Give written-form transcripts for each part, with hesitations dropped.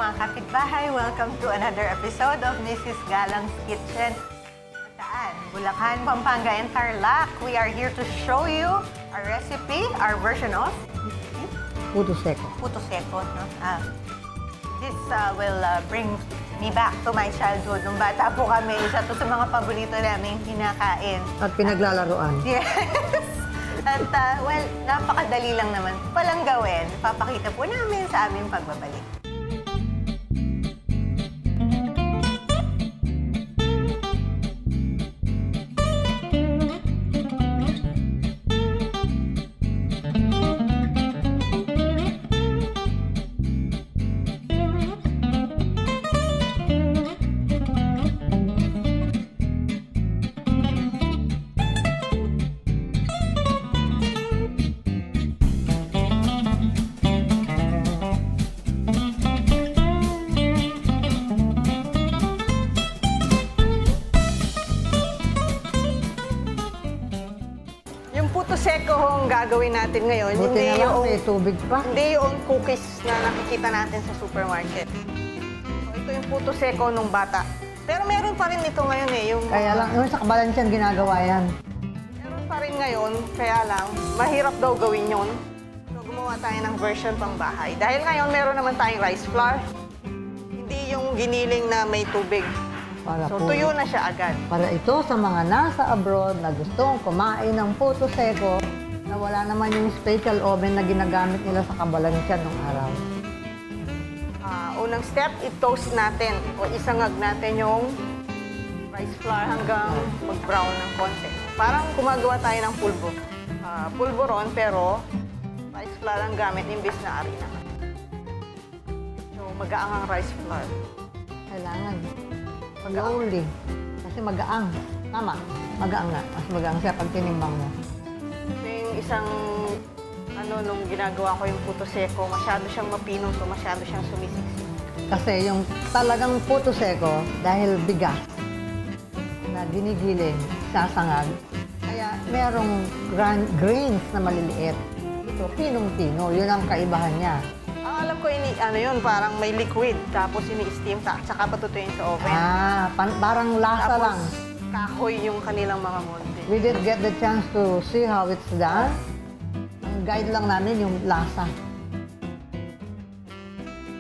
mga kapitbahay. Welcome to another episode of Mrs. Galang's Kitchen. Saan? Bulacan, Pampanga, and Tarlac. We are here to show you our recipe, our version of Puto seco. puto seco. No? This will bring me back to my childhood. Nung bata po kami, isa to sa mga paborito namin kinakain. At pinaglalaroan. Yes. At well, napakadali lang naman palang gawin. Papakita po namin sa aming pagbabalik. Puto seco ang gagawin natin ngayon. Buti Hindi na lang, yung, may tubig pa. hindi yung cookies na nakikita natin sa supermarket. So, ito yung puto seco nung bata. Pero meron pa rin ito ngayon eh. Yung, Kaya lang, yun sa Kabalansian ginagawa yan. meron pa rin ngayon, kaya lang, mahirap daw gawin yun. So gumawa tayo ng version pang bahay. Dahil ngayon meron naman tayong rice flour. Hindi yung giniling na may tubig. Para So po, tuyo na siya agad. para ito sa mga nasa abroad na gustong kumain ng puto seco na wala naman yung special oven na ginagamit nila sa Kabalansian nung araw. Unang step, i-toast natin o isangag natin yung rice flour hanggang mag-brown ng konti. Parang gumagawa tayo ng pulbo. Pulboron pero rice flour ang gamit imbis na harina. So magaang ang rice flour. Kailangan. Slowly. Kasi magaang. Tama. Magaang nga. Mas magaang siya pag tinimbang mo. So yung isang nung ginagawa ko yung puto seco, masyado siyang mapino, so masyado siyang sumisiksik. Kasi yung talagang puto seco, dahil bigas na ginigiling, sasangag, kaya merong grains na maliliit. Ito, pinong-pino. Yun ang kaibahan niya. Ang alam ko, yun, parang may liquid, tapos ini-steam, tsaka patutuyin sa oven. Parang lasa Tapos, lang. kahoy yung kanilang mga molde. We did get the chance to see how it's done. Ang guide lang namin yung lasa.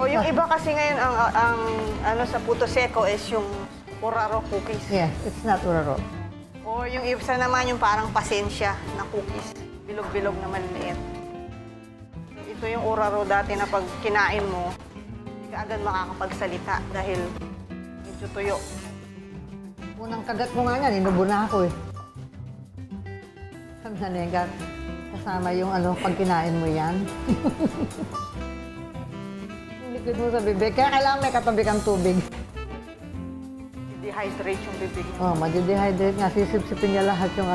O yung iba kasi ngayon, ang sa puto seco is yung oraro cookies. Yes, it's not uraro. Or yung isa naman yung parang pasensya na cookies. Bilog-bilog na maliliit. Ito yung oraro dati na pag kinain mo, hindi ka agad makakapagsalita dahil medyo tuyo. Unang kagat ko nga yan, inubo na ako eh. Sabi na Nenga, kasama yung pag kinain mo yan. Yung likod mo sa bibig, kaya kailangan may katabi kang tubig. Dehydrate yung bibig mo. Oh, madidehydrate nga, sisip-sipin niya lahat yung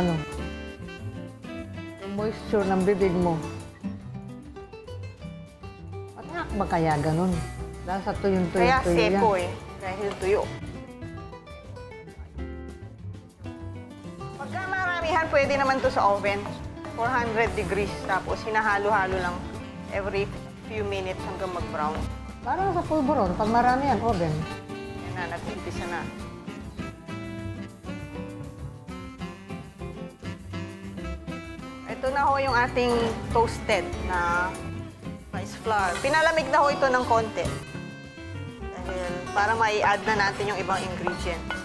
yung moisture ng bibig mo. At ba kaya ganun? Dahil sa tuyong-tuyo Kaya yan. seco eh, dahil tuyo. Pagka maramihan, pwede naman to sa oven. 400 degrees, tapos hinahalo-halo lang every few minutes hanggang mag-brown. Parang sa pulburon, pag marami yan, oven. Yan na, nag-umpisa na. Ito na ho yung ating toasted na rice flour. Pinalamig na ho ito ng konti. Dahil para mai-add na natin yung ibang ingredients.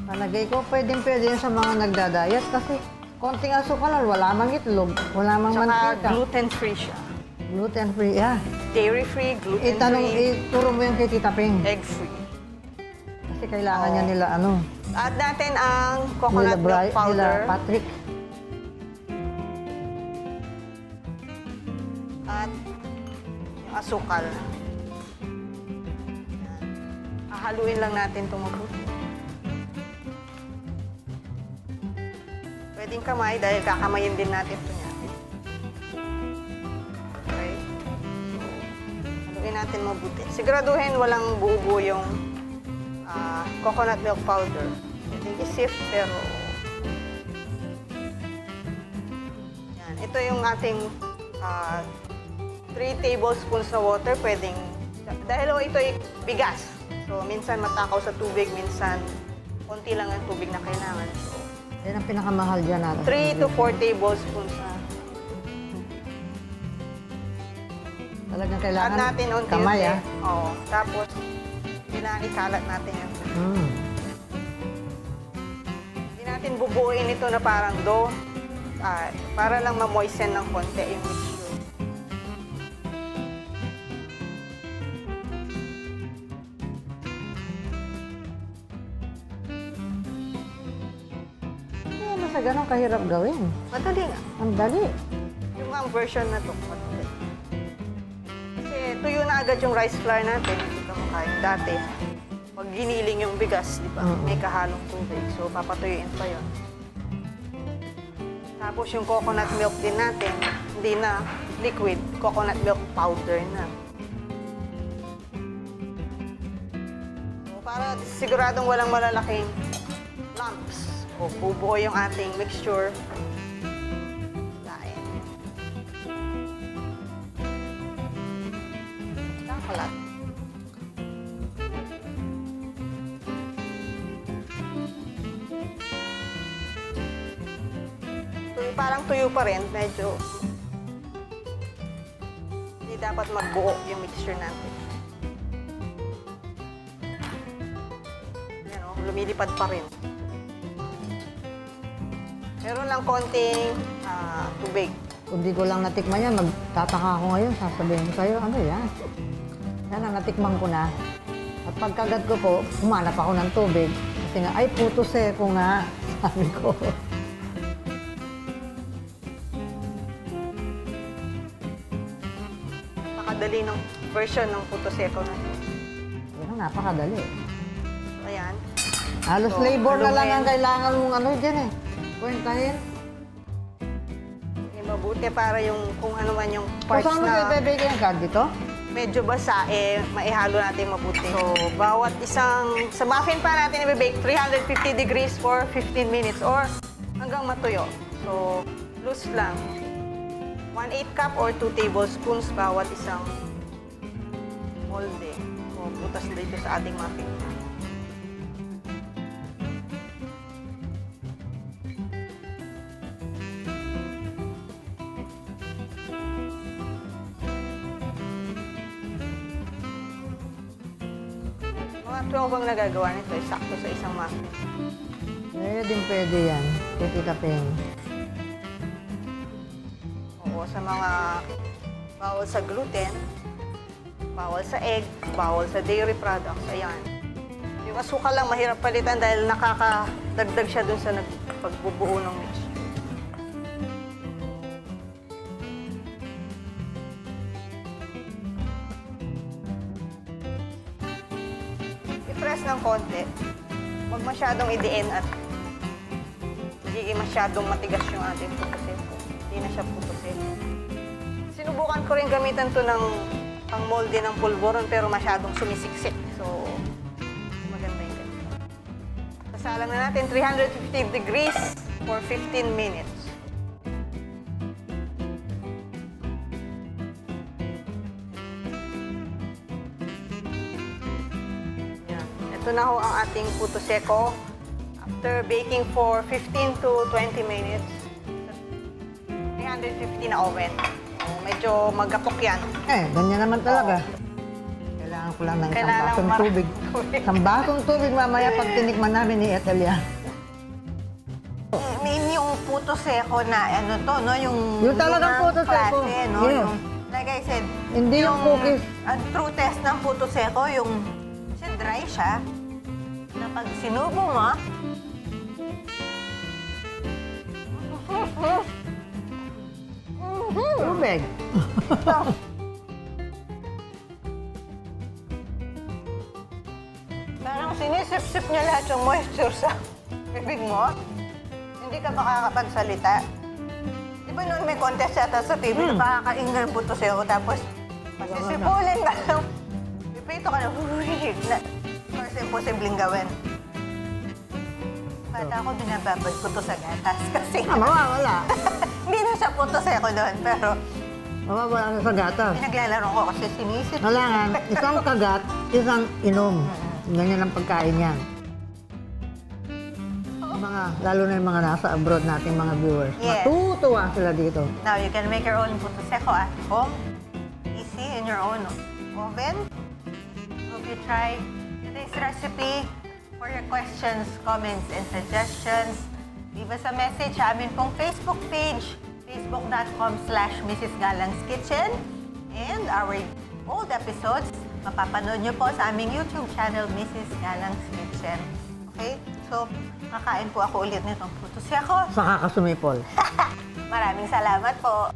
Palagay ko, pwedeng-pwede yan sa mga nagda-diet kasi konting asukal, wala mang itlog, wala mang Tsaka mantika. gluten-free siya. Gluten-free, yeah. Dairy-free, gluten-free, Ituro mo yung kay Tita Ping. egg-free. Kasi kailangan niya nila, Add natin ang nila, coconut milk powder nila Patrick. at yung asukal. Hahaluin lang natin ito mabuti. Pwedeng kamay dahil kakamayin din natin ito niya. Okay. So, haluin natin mabuti. Siguraduhin walang buo-buo yung coconut milk powder. Pwedeng i-sift pero yan. Ito yung ating 3 tablespoons na water. Pwedeng Dahil ito'y bigas. So, minsan matakaw sa tubig, minsan konti lang ang tubig na kailangan. So, Yan ang pinakamahal dyan natin. 3 to 4 tablespoons na. Talagang Add kailangan natin unti-unti. kamay, ah. Oo. Tapos, kailangan ikalat natin yan. Mm. Hindi natin bubuuin ito na parang dough. Para lang ma-moisten ng konti yung mixture. Hindi naman sa ganun kahirap gawin. Madali nga. Ang dali. Yung ang version na to. Madali. Kasi tuyo na agad yung rice flour natin. Ito mo kain dati. Pag giniling yung bigas, di ba? Oo. May kahalong tubig. So, papatuyuin pa yon. Tapos yung coconut milk din natin, hindi na liquid. Coconut milk powder na. So, para siguradong walang malalaking lumps o bubuo yung ating mixture. Kain. Kalat. Parang tuyo pa rin, medyo hindi dapat magbuo yung mixture natin. Yan o, lumilipad pa rin. Meron lang konting tubig. Kung di ko lang natikman yan, magtataka ako ngayon, sasabihin ko sa'yo, ano yan? Yan ang natikman ko na. At pagkagat ko po, humanap ako ng tubig. Kasi nga, ay puto seko nga, sabi ko. Napakadali ng version ng puto seco natin. Yan ang napakadali. Ayan. Halos So, labor na lang haluin. ang kailangan mong ano dyan eh. Kwentahin. Mabuti para yung kung ano man yung Kung parts saan mo kayo na bebeke yung card dito? medyo basa, maihalo natin mabuti. So, bawat isang, sa muffin pan natin i-bake 350 degrees for 15 minutes or hanggang matuyo. So, loose lang. 1/8 cup or 2 tablespoons bawat isang molde. O butas dito sa ating muffin pan. Mga 12 ang nagagawa nito, sakto sa isang muffin. Pwede yan. Tita Peng. Oo, sa mga bawal sa gluten, bawal sa egg, bawal sa dairy products, ayan. Yung asukal lang mahirap palitan dahil nakakadagdag siya dun sa pagbubuo ng mixture. I-press ng konti, huwag masyadong idiin at hindi masyadong matigas yung ating puto seco. Hindi na siya puto seco. Sinubukan ko rin gamitan to ng pang molde ng pulburon pero masyadong sumisiksik. So, maganda yung ganito. Sasalang na natin 350 degrees for 15 minutes. Yan. Ito na ho ang ating puto seco. After baking for 15 to 20 minutes, 350 na oven. So, medyo magapok yan. Ganyan naman talaga. Kailangan ko lang ng isang Kailangan basong mar- tubig. Isang basong tubig mamaya pag tinikman namin ni Ethel yan. Yung puto seco na ano to, no? Yung talagang lumang puto seco. klase, no? Yes. Yung, like I said, Hindi yung cookies. Ang true test ng puto seco, yung kasi dry siya, na pag sinubo mo, Tubig. parang sinisip-sip niya lahat yung moisture sa bibig mo. Hindi ka makakapagsalita. Di ba noon may contest yata sa TV na makakaingay ng puto seco, tapos masisipulin ka lang. Pipito ka na, na course, imposibleng gawin. Bata ako, binababad ko to sa gatas kasi Mawawala. hindi na siya puto seco doon, pero Mawawala ka sa gatas. Pinaglalaro ko kasi sinisip. Kailangan, isang kagat, isang inom. Ganyan ang pagkain yan. Lalo na yung mga nasa abroad nating mga viewers. Yes. Matutuwa sila dito. Now, you can make your own puto seco at home. Easy in your own oven. Hope you try today's recipe. For your questions, comments, and suggestions, leave us a message sa amin pong Facebook page, facebook.com/Mrs. Galang's Kitchen. And our old episodes, mapapanood nyo po sa aming YouTube channel, Mrs. Galang's Kitchen. Okay? So, kakain po ako ulit nitong puto seco. Saka kasumipol. Maraming salamat po.